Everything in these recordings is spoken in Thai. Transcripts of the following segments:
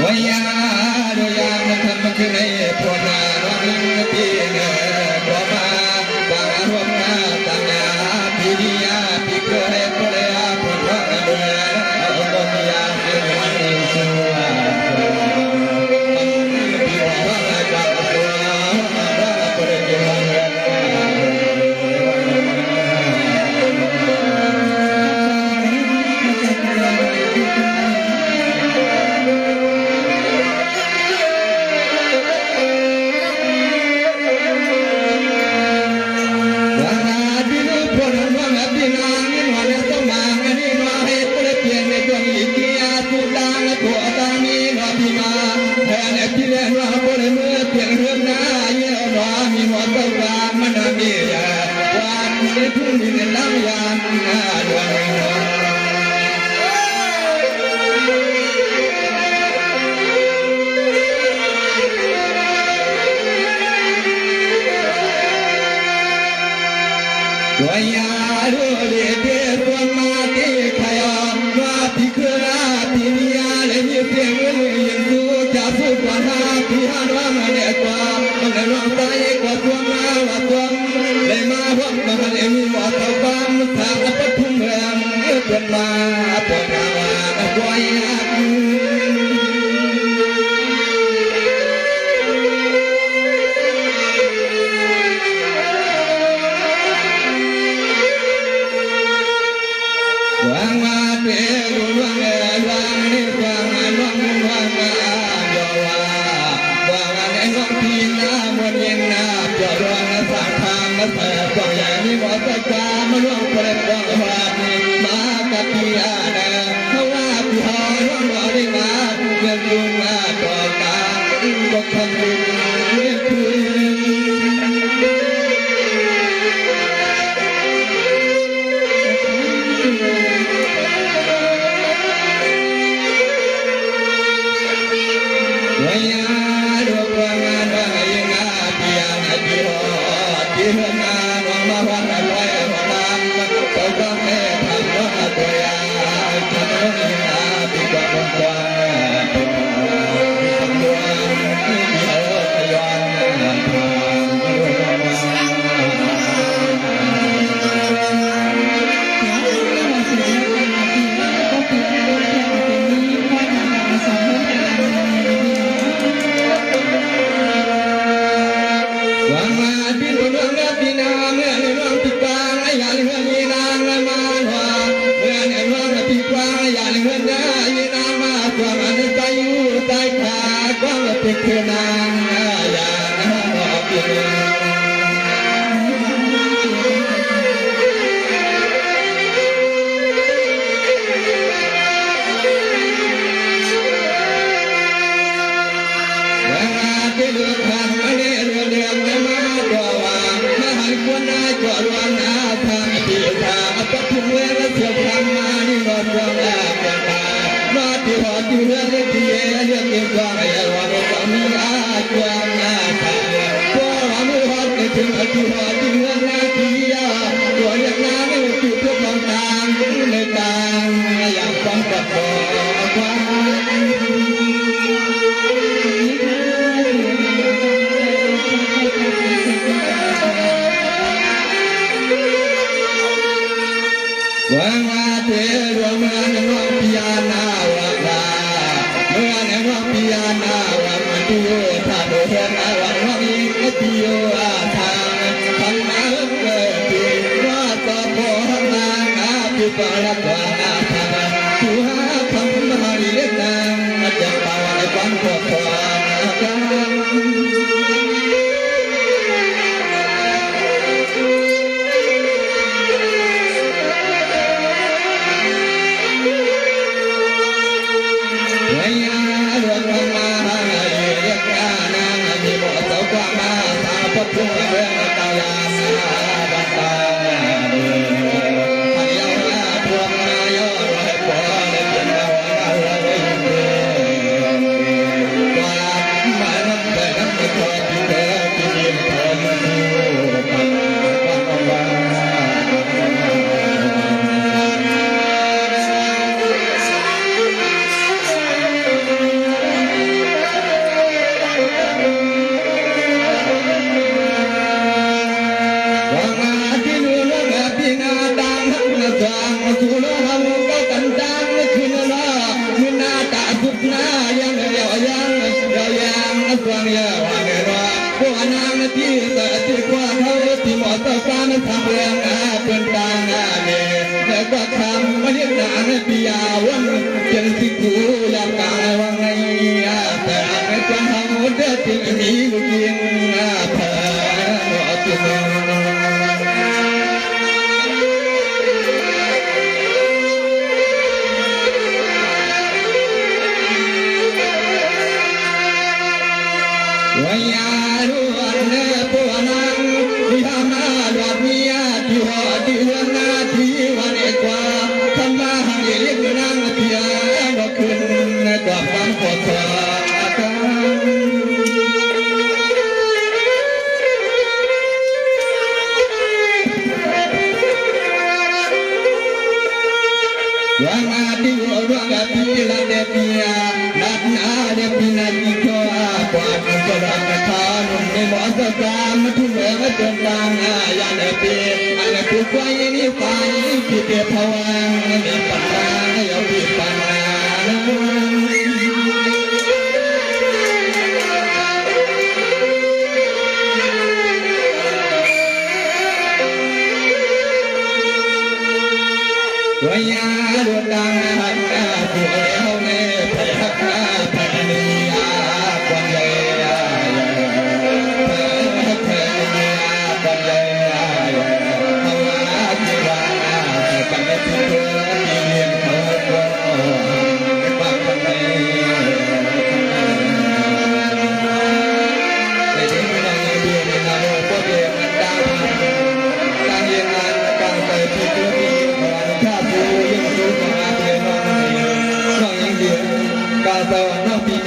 Waya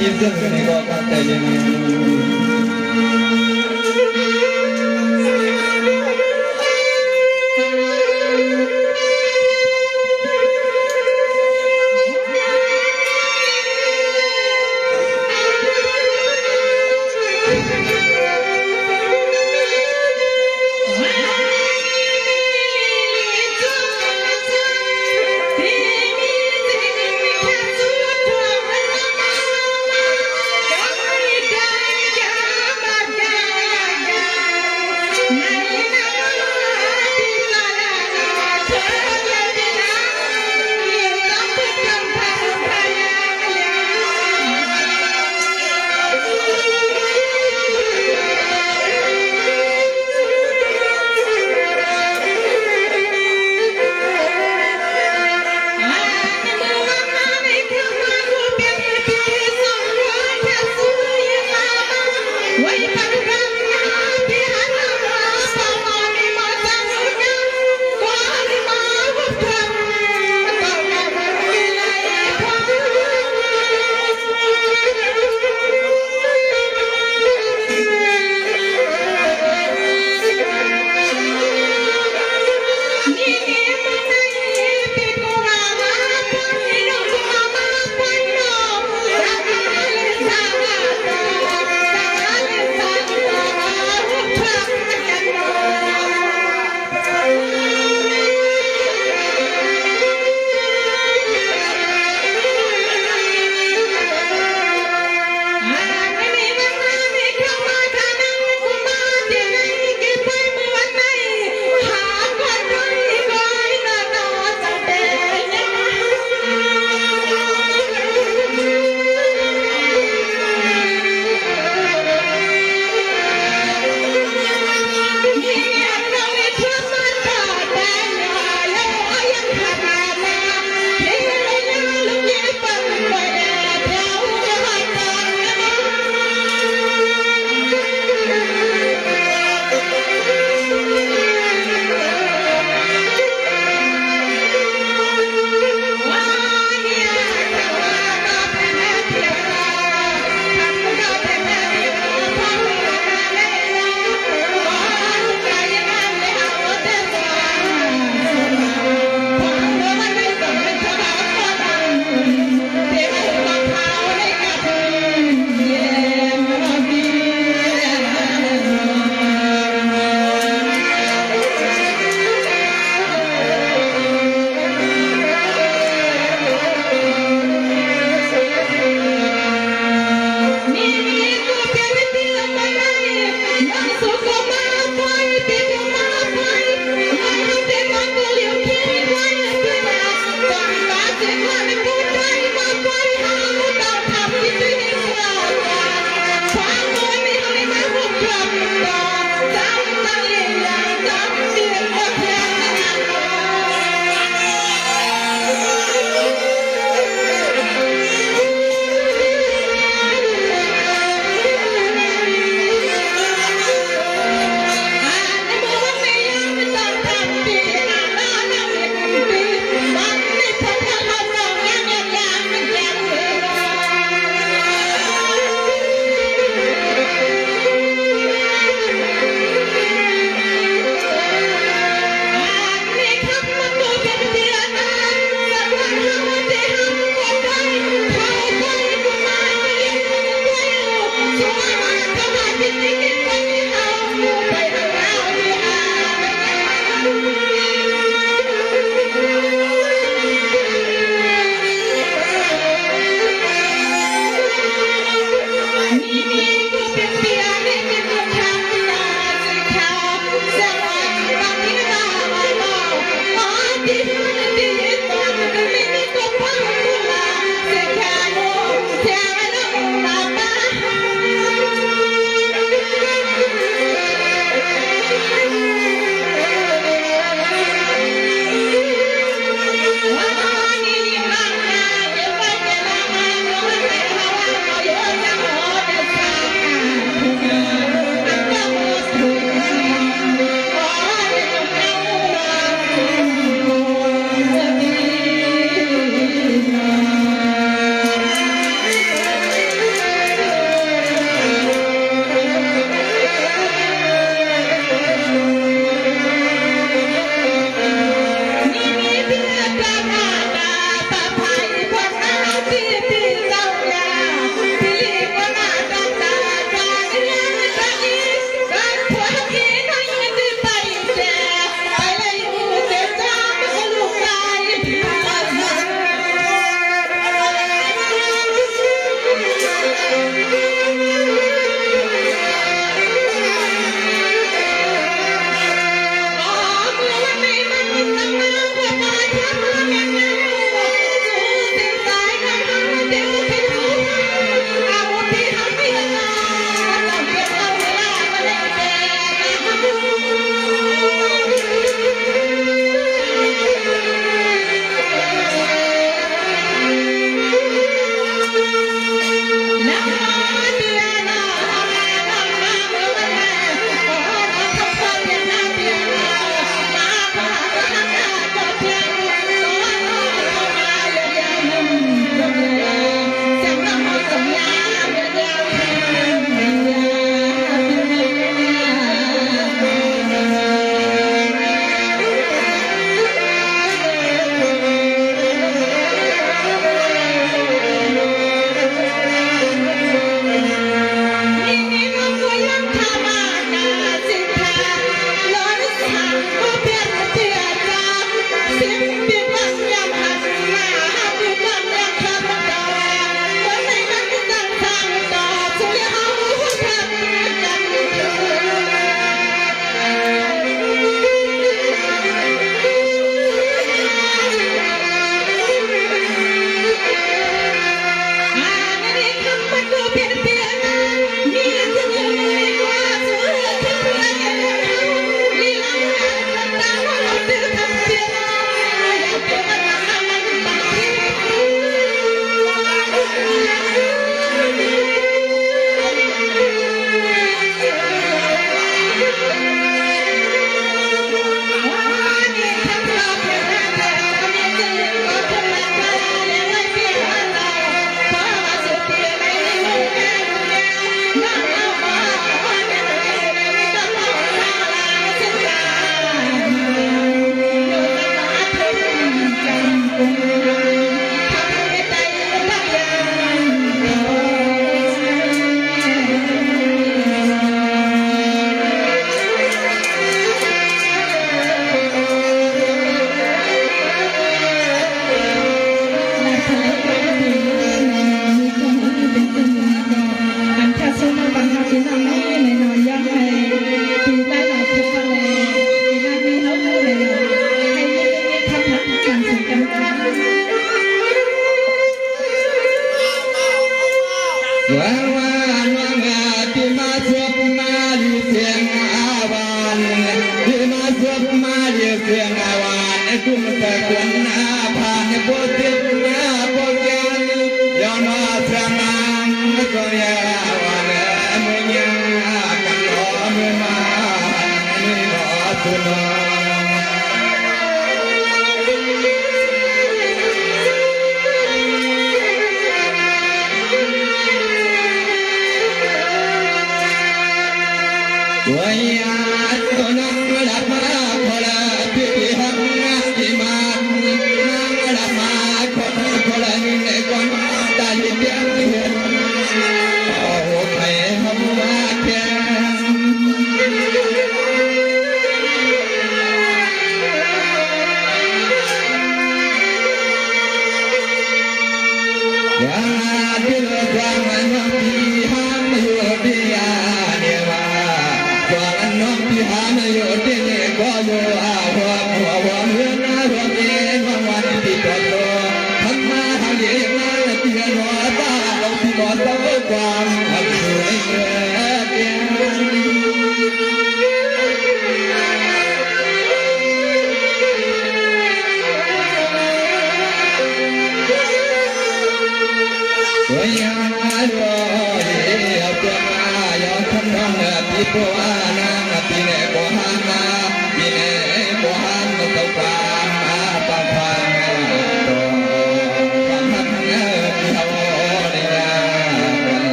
เ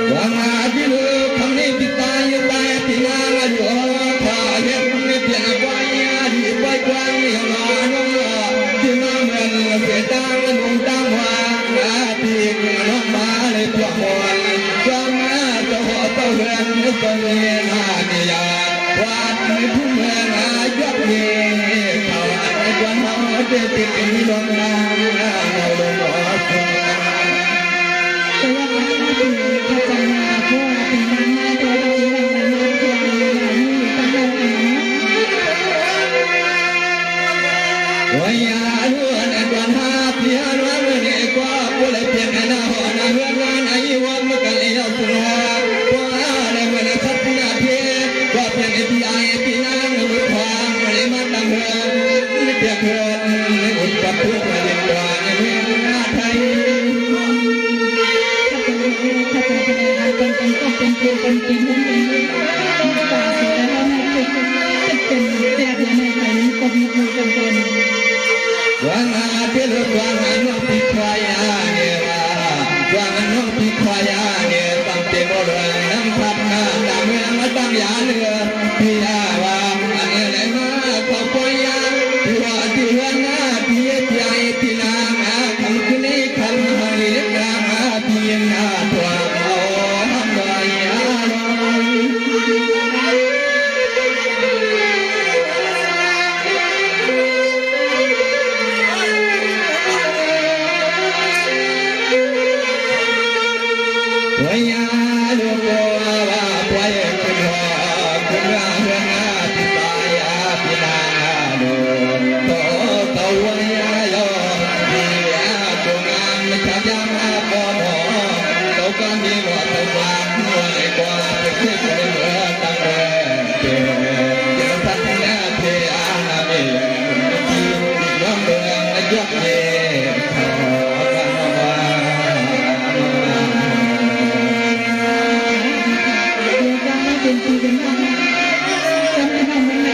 Wang adilu kami pitanya taya tinang adu เพื่อนก็เรียนหานิยามวาดไม่พุ่งเงินหายกเย่เขาไอ้วันเขาเด็ดติดในดวงดาวเราลงรอสุดแต่ว่าการที่พระจันทร์มาพ่อเป็นมันมาตัวเราอย่างไรมาตัวอย่างนี้ตั้งแต่ไหนวายาล้วนในวันหาเพียรวันนี้ก็ผู้เลยเพียงในหน้าหัวหน้าเฮือนงานไอ้วันมันก็เลยเอาสุราว่าในวันนี้ทัศนาเพียก็เพียงไอ้ที่ไอ้ที่นั่งมือขวางไม่มาตั้งเฮือนไม่เพียงเฮือนไม่อุดปับทุกมาเด็กกว่าในเมืองหน้าไทยถ้าเป็นเป็นก็เป็นเพียงเป็นจริงนั่นเองตาเสียแล้วนะเป็นแต่เดียวในไทยก็มีมือเป็นวันอาทิตย์วันน้องพิควายเนี่ยวันน้องพิควายเนี่ยตั้งแต่โบราณน้ำพัดน้ำดำเมืองมาตั้งยาเนื้อพี่อาว่าอันนี้แหละมาขอปล่อยยาที่ว่าที่เฮือนหน้าพี่ใจที่นางคำคืนนี้คำให้เล็กนางพี่หน้าตัวเอาหน่อยวายาลูกว่าปล่อยขึ้นหัวขึ้นเรื่องเรื่องที่ตายพี่นางดูโตเต่าวายาโยพี่จงงามไม่ชักยามปอมโตก็มีหัวใจกว้างหัวใจกว้างจะคิดในเมื่อตั้งแต่เกิดจะพัฒนาเพียงนาเมียที่น้องเมืองยกเย่ขอกันว่าเป็นจริงเป็นจังจำไม่ทำไม่ได้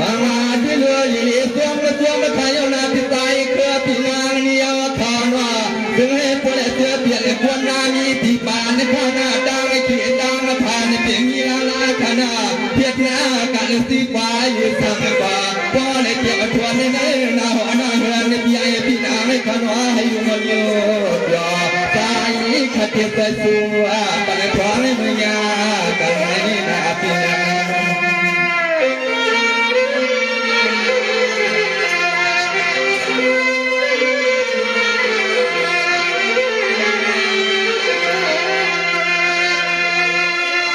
ว่ามาที่เรืออยู่ในเสียงและเสียงและไทยเอาหน้าที่ตายเครือพี่นางนี่ยาวทอนว่าถึงให้พวกเสือเปลี่ยนเลยควรนามีที่ป่าในข้างหน้าดังไอ้เขียนดังมาผ่านในเสียงยีลาลาขนาดเพียรหน้ากันสีฟ้าอยู่สักกว่าพอในเกี่ยวกับชวนในหน้าหัวหน้าเฮือนในพี่ไอ้พี่นางให้ขนว่าให้อยู่มาอยู่ยอใจขัดเทียบใจสัวปัญหาในเมืองยากันในหน้าพี่นาง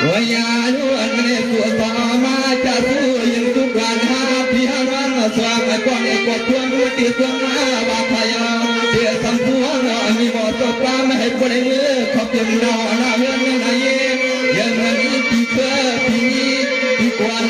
วายาล้วนในตัวต่อมาจะสู้ยังทุกวันหาพี่หาวันสว่างไอ้ก้อนไอ้กดทวงรู้ตีทวงมาบาพยาเสียสัมผัสมีบ่อตกปลาไม่ให้คนในมือขอบเพียงนอหน้าเรื่องในไหนยังมันพี่เคยพี่กวน